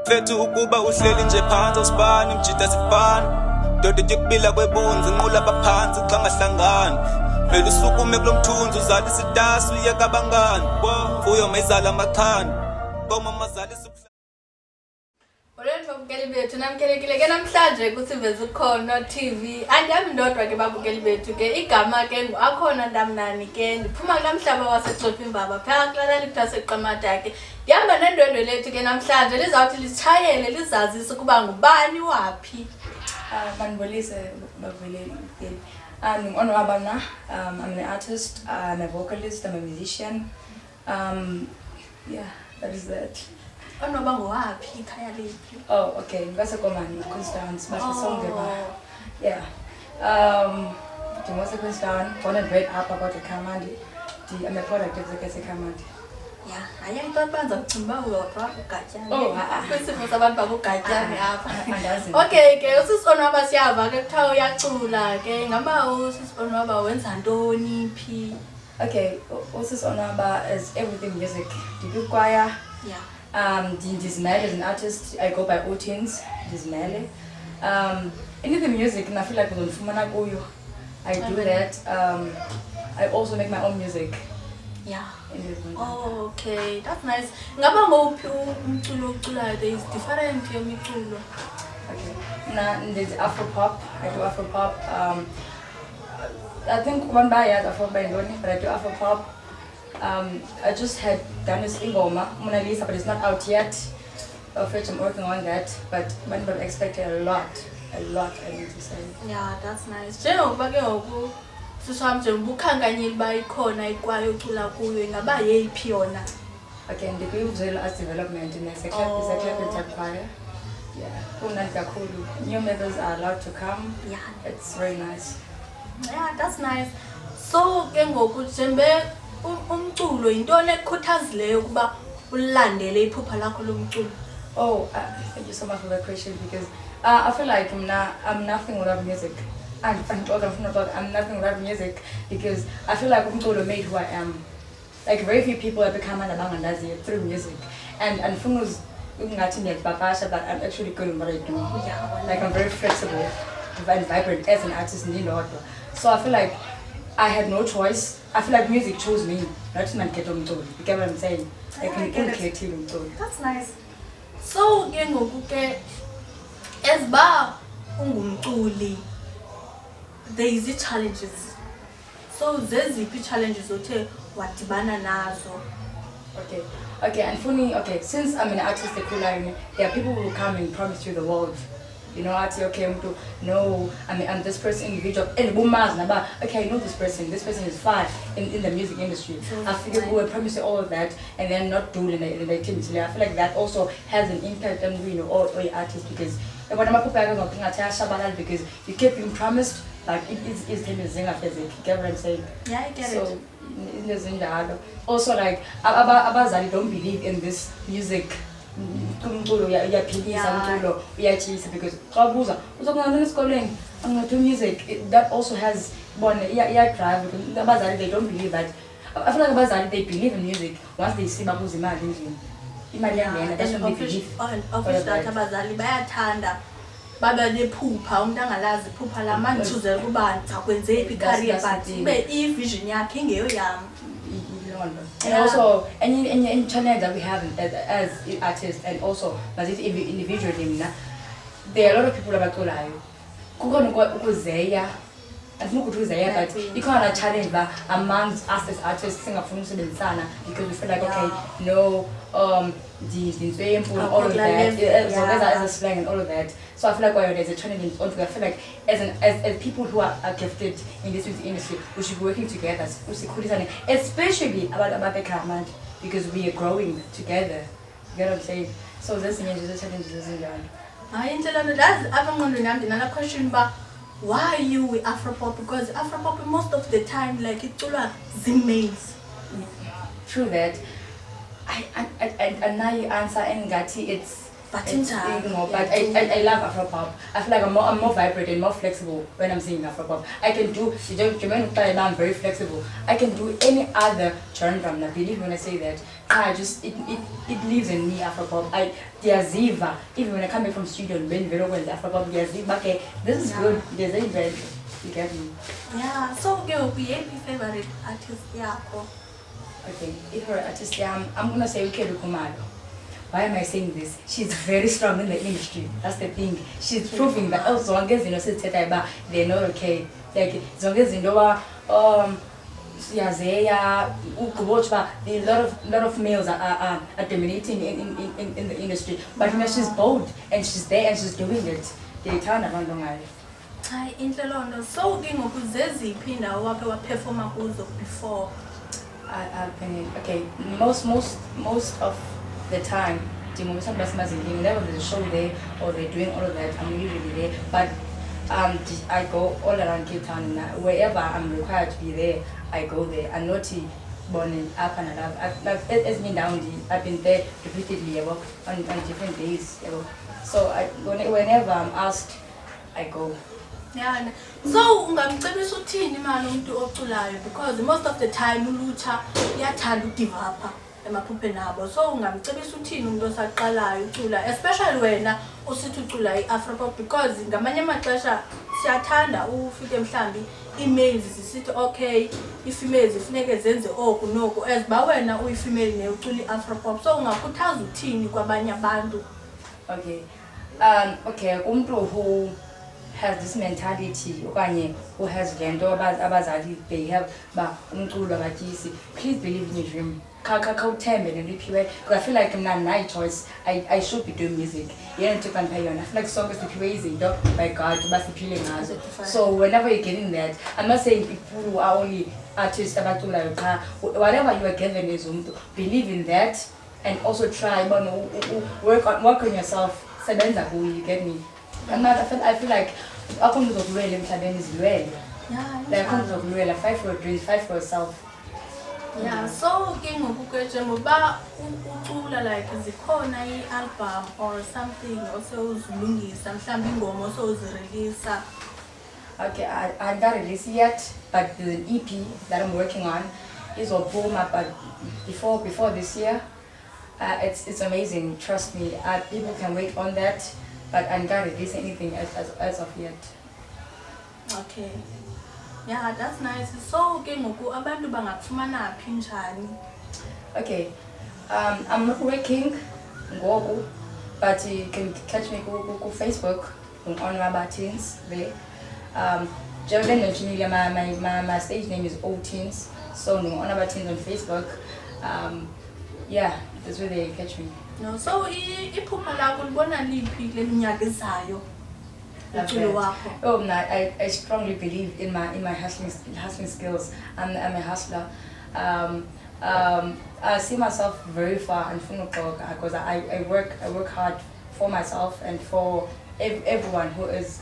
Fethu ukuba uhleli nje phansi usibani mjida sifana Doda yekubila kwebunzi nqula baphansi xa ngahlangani Vele usukume kulomthunzi uzala isitasi uyeka abangani Fuyo mayizala amakhani Koma mazali Olwethu babukeli bethu namkelekile ke namhlanje kusiveza ukhona TV andiyami ndodwa ke babukeli bethu ke igama ke akhona ndamnani ke ndiphuma kulamhlaba waseXhopimvaba phaya kulaleli kuthiwa seQamata ke yamba nendwendwe lethu ke namhlanje lizawuthi litshayele lizazise ukuba ngubani waphi Manbolise babukeli I'm an artist, I'm a vocalist, I'm a musician. Yeah, that is that. Onoba ngowaphi ikhaya lethu Oh, okay. Ngasekomani, Queenstown, but song yeah. Dimose Queenstown, born and bred up about the Kamandi. I'm a product of the Kamandi. ya hayi into banza kucimba uyodwa ugatyani Oh, kwisifo sabantu bakugatyani apha Andazi. Okay ke usisonwaba siyava ke kuthiwa uyacula ke ngaba usisonwaba wenza ntoni phi Okay, Usisonwaba is everything music. Do you choir? yeah Dizimele as an artist, I go by Otins, Dizimele. Anything music, and I feel like I do that. I also make my own music. yeah oh, okay that's nice ngaba ngophi umculo oculayo there is different yemiculo Okay. Now there's Afro pop. I do Afro pop. I think one by Afro by Ndoni, but I do Afro pop. I just had done this ingoma, Mona Lisa, but it's not out yet. Of which I'm working on that, but I'm expecting a lot, I need to say. yeah that's nice njengokuba ke ngoku siswam njengoba ukhankanyile uba ikhona ikwayo ocula kuyo ingaba yeyiphi yona Okay, and the Visual Arts Development in it's a club in choir. Yeah, new members are allowed to come. yeah It's very nice. yeah that's nice so ke ngoku njembe umculo yintoni ekukhuthazileyo ukuba ulandele iphupha lakho lomculo Oh, thank you so much for that question because I feel like I'm nothing without music. I'm nothing without music because I feel like umculo made who I am. Like very few people have become an through music, and Fungus but I'm actually good in what I do. yeah Like I'm very flexible and vibrant as an artist in Nino. So I feel like I had no choice. I feel like music chose me, not to get on tour. You get what I'm saying? Like I get it. That's nice. So ke ngoku ke ezba ungumculi there is challenges. So zeziphi challenges othe wadibana nazo? Okay, and funny, since I'm an artist, there are people who will come and promise you the world. You know, I'm this person individual, and okay, I know this person is fine in the music industry. I figure who will promise you all of that and then not do it in the activity. I feel like that also has an impact on all artists because because you keep being promised, like it's him is physics. You get what I'm saying? Yeah, I get it. Also, like abazali don't believe in this music. Because do music that also has one drive because they don't believe that. I feel like they believe in music once they see Babuzi abazali bayathanda babe nephupha umuntu angalazi iphupha lama ngithuzela kuba ngakwenze iphi career but ibe vision yakhe ingeyo yami. And also any challenge that we have as artists and also as individually, there are a lot of people abaculayo kukhona ukuzeya andifuna ukuthi uzeya but ikhona challenge ba amongst us as artists singafuna ukusebenzisana because we feel like okay no all of that as a slang and all of that. So I feel like there's a challenge I feel like as people who are gifted in this music industry, we should be working together, especially about because we are growing together. You get what I'm saying? So this is the challenge. That's another question about why you with Afropop, because Afropop most of the time like it's all males. True that. I now you answer and Gati it's But I love Afropop. I feel like I'm more vibrant and more flexible when I'm singing Afropop. I can do, I'm very flexible. I can do any other genre. I believe when I say that. It lives in me, Afropop. Diaziva, even when I come back from studio and been very well, Afropop, Diaziva, okay, this is good. There's a bad. You get me? Yeah, so girl, be a favorite artist, yeah. Okay, favorite artist, I'm gonna say Ukeru Kumalo. Why am I saying this? She's very strong in the industry. That's the thing. She's proving that as long as they're not okay. Like as long as a lot of males are dominating in the industry. But she's bold and she's there and she's doing it. They turn around long eye. Hi, Intlalondo. So ngokuzeziphi indawo waphe waperforma kuzo before? I've been okay. Most of the time, whenever there's a show there or they're doing all of that, I'm usually there. But I go all around Cape Town. Wherever I'm required to be there, I go there. I'm not born up and up. It's been down. I've been there repeatedly on different days. So whenever I'm asked, I go. Yeah. So ungamcebisa uthini manje umuntu oculayo because most of the time ulutsha iyathanda udivelopa emaphupheni abo. So ungamcebisa uthini umuntu osaqalayo ucula, especially wena usithi ucula iAfropop because ngamanye amaxesha siyathanda ufike mhlambi emails zisithi okay ifemales ifuneke zenze oku noku as ba wena uyifemale neucula iAfropop. So ungakhuthaza uthini kwabanye abantu? Okay. Okay, umuntu who has this mentality okanye who has lento abazali they have umculo abatyisi, please believe in your dream. Khawuthembe lento iphiwe because I feel like mna my choice I should be doing music. Yena nto kaniphe yona. I feel like sonke siphiwe izinto by God basiphile ngazo. So whenever you're getting that, I'm not saying people are only artists abaculayo cha, whatever you are given is umuntu, believe in that and also try work on yourself. Sebenza kuyo, you get me? I feel like akho umuntu uzokulwela emhlabeni izilwele. Yeah. Like akho umuntu uzokulwela, fight for your dreams, fight for yourself. Yeah, so ke ngokukeje ngoba ucula like zikhona ialbum or something also uzilungisa mhlawumbe ingoma also uzirelease. Okay, I got release yet, but there's an EP that I'm working on. It's all boom up, but before this year, it's amazing. Trust me, people can wait on that, but I can't release anything as of yet. Okay. Yeah, that's nice. So ke ngoku abantu bangakufumana phi njani? Okay, I'm not working ngoku, but you can catch me on Facebook on Rabatins there. Jordan mentioned my stage name is Old Teens, so on Rabatins on Facebook. Yeah, that's where they catch me. No, so iphupha lakho libona liphi kule minyaka ezayo? Oh no, I strongly believe in my hustling skills. I'm a hustler. I see myself very far and because I work hard for myself and for everyone who is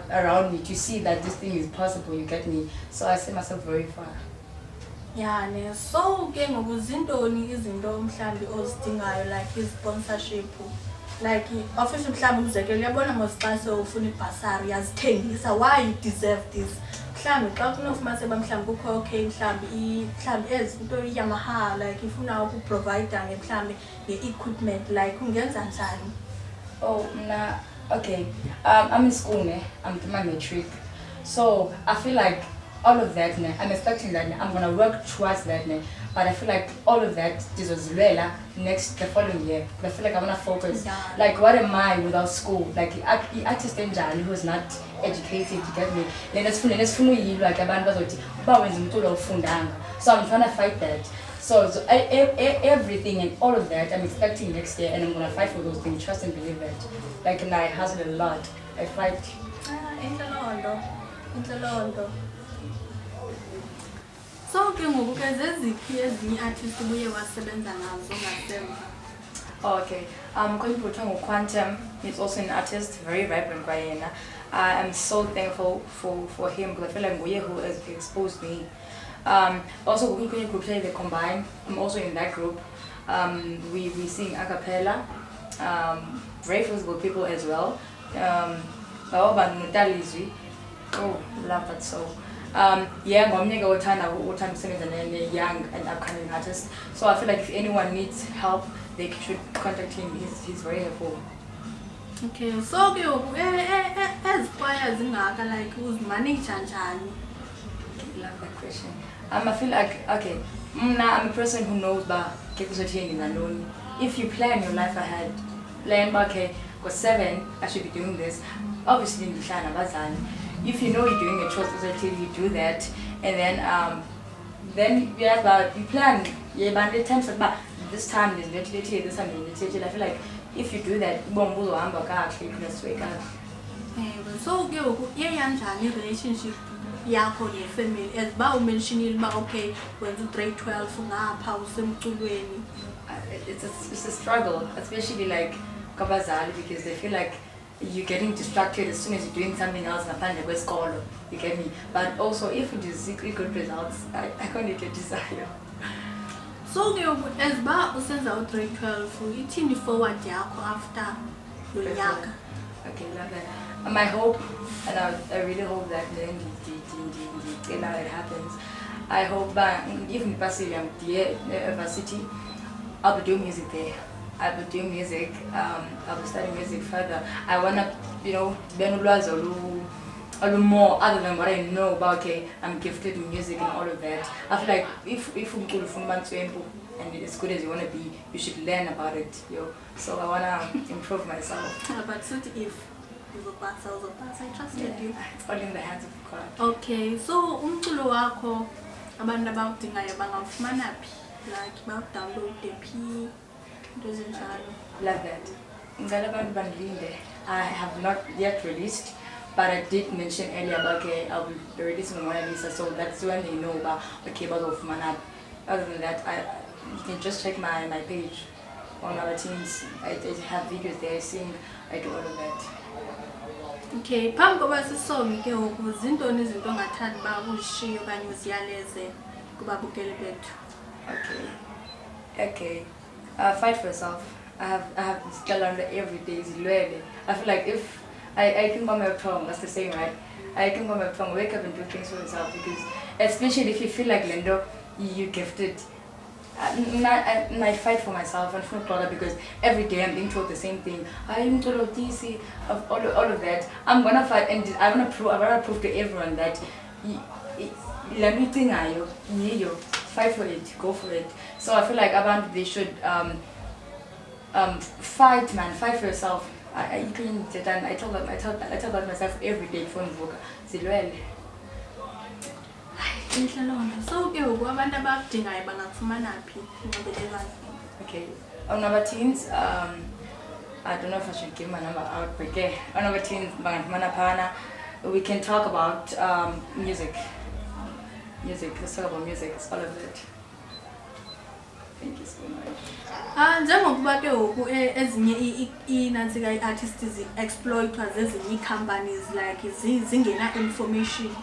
around me to see that this thing is possible. You get me? So I see myself very far. Yeah, ne. So ke ngokuzintoni izinto mhlambi ozidingayo like sponsorship. Like official mhlambi uzekele uyabona mosiqase ufuna ibhasari yazithengisa, why you deserve this. Mhlambi xa kunofumase mhlambi kukho okay mhlambi ezinto Yamaha like ifuna ukuprovide mhlambi ngeequipment like ungenza njani? Oh, nah, okay. I'm in school, I'm doing my matric. So I feel like all of that, I'm expecting that I'm gonna work towards that, but I feel like all of that this was the following year. I feel like I wanna focus. Yeah. Like what am I without school? Like the artist Njani who's not educated, you get me? So I'm trying to fight that. So everything and all of that I'm expecting next year, and I'm gonna fight for those things. Trust and believe that. Like, and I hustle a lot. I fight. Intlalondo. So ke ngoku ke zeziphi ezinye artists ubuye wasebenza nazo ngasemva? Okay. Going Quantum, he's also an artist, very vibrant by I'm so thankful for him because I feel like Nguye who has exposed me. Also going to play the Combine. I'm also in that group. We sing a cappella. very flexible people as well. Oh, love that so. Yeah, young and upcoming artist. So I feel like if anyone needs help, they should contact him. He's very helpful. Okay, so as choir zingaka like uzmanage kanjani? Love that question. I feel like okay, I'm a person who knows if you plan your life ahead, plan okay, because 7 I should be doing this. Obviously, if you know you're doing a choice you do that, and then you plan. Yeah, but the times about this time is literally this time is literally. I feel like if you do that, So your relationship yakho ne-family as ba umentionile ba okay wenza grade 12 ngapha usemculweni. It's a struggle, especially like kabazali, because they feel like you're getting distracted as soon as you're doing something else. You get me? But also, if you do good results, I can't get desire. So as ba usenza grade 12 ithini forward yakho after lonyaka? Okay, love that. My hope, and I really hope that then it happens. I hope that even passing university, I'll be doing music there. I'll be doing music. I'll be studying music further. I wanna, be a little more other than what I know about. Okay, I'm gifted in music and all of that. I feel like if and as good as you wanna be, you should learn about it, So I wanna improve myself. But if you pass, I trusted you. It's all in the hands of God. Okay, so umculo wakho abantu abawudingayo bangawufumana phi? Like bawudownload phi? Into ezinjalo. Love that. I have not yet released, but I did mention earlier about I'll be releasing Mona Lisa, so that's when they know about about Manap. Other than that, you can just check my page on our teams. I have videos there, I do all of that. Okay, phambi koba sisonke ke ngoku zintoni izinto ongathanda ba uzishiye okanye uziyaleze kubabukeli bethu? Okay. Fight for yourself. I have this calendar every day. I feel like if I think about my tongue, that's the same, right? I think about my tongue, wake up and do things for yourself, because especially if you feel like Lendo, you're gifted. I fight for myself and for brother, because every day I'm being told the same thing. I am told of DC, of all of that. I'm gonna fight, and I wanna prove to everyone that fight for it, go for it. So I feel like they should fight, man, fight for yourself. I tell that myself every day before I work. So ke abantu abakudingayo bangakufumana phi? Okay, on our teens, I don't know if I should give my number out, but on our teens, we can talk about music. Let's talk about music. It's all of it. Thank you so much. Njengokuba ke ngoku ezinye inantsika i-artists zi-exploitwa zezinye ii-companies like zingena information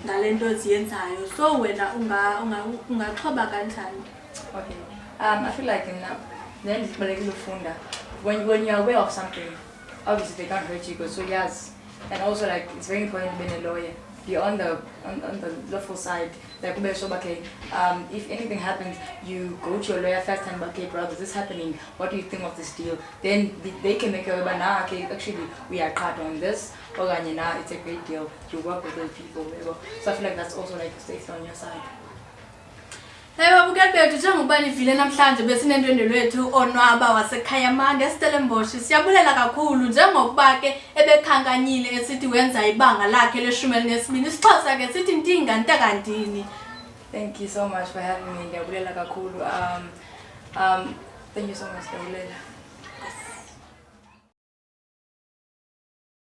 ngalento ziyenzayo, so wena ungaxhoba kanjani? Okay, I feel like when you're aware of something, obviously they can't hurt you, so yes. And also like it's very important being a lawyer. Be on the lawful side. Like if anything happens, you go to your lawyer first and okay, brother, this is happening. What do you think of this deal? Then they can make a way. Now, okay, actually we are cut on this. It's a great deal. You work with those people, whatever. So I feel like that's also like safe on your side. Hey babukeli bethu, njengoba nivile namhlanje besinendwendwe lwethu onwaba waseKhayamani eStellenbosch. Siyabulela kakhulu njengokuba ke ebekhankanyile esithi wenza ibanga lakhe le-12 isiXhosa ke sithi ntinga ntakandini. Thank you so much for having me. Ngiyabulela kakhulu. Thank you so much. Ngiyabulela.